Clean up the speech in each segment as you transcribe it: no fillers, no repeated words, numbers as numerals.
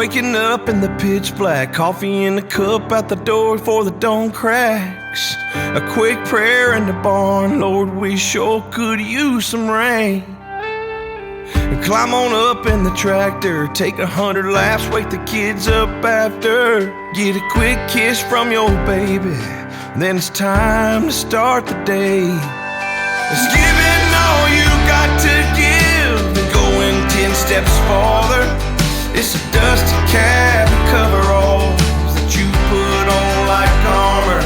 Waking up in the pitch black, coffee in the cup at the door before the dawn cracks. A quick prayer in the barn, Lord, we sure could use some rain. And climb on up in the tractor, take 100 laps, wake the kids up after. Get a quick kiss from your baby, then it's time to start the day. It's giving all you got to give and going 10 steps farther. It's a dusty cab and coveralls that you put on like armor.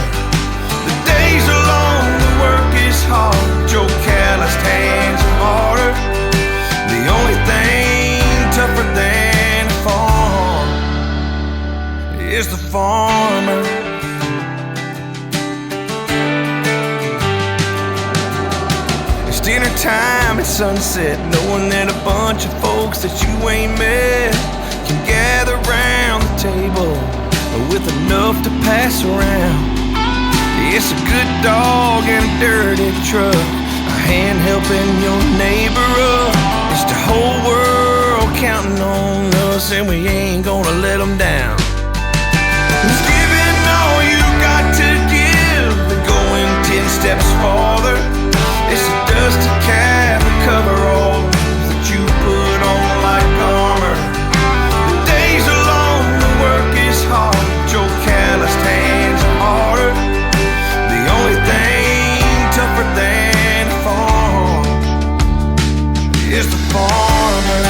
The days are long, the work is hard, your calloused hands are harder. The only thing tougher than a farm is the farmer. It's dinner time at sunset, knowing that a bunch of folks that you ain't met can gather round the table with enough to pass around. It's a good dog and a dirty truck, a hand helping your neighbor up. It's the whole world counting on us, and we ain't gonna let them down. It's giving all you got to give and going 10 steps farther. It's a dusty cab and coveralls that you put on like armor. The days are long, the work is hard, your calloused hands are harder. The only thing tougher than a farm is the farmer.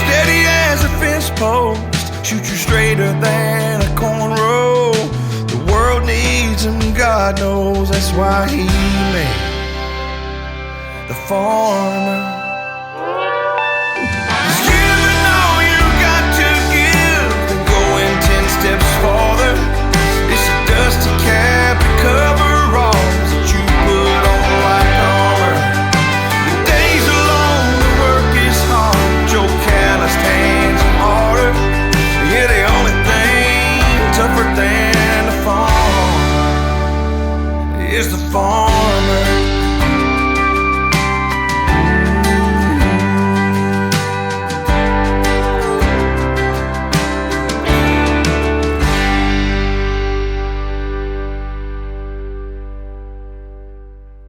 Steady as a fence post, shoot you straighter than a cornrow. The world needs him, God knows, that's why he made the farmer.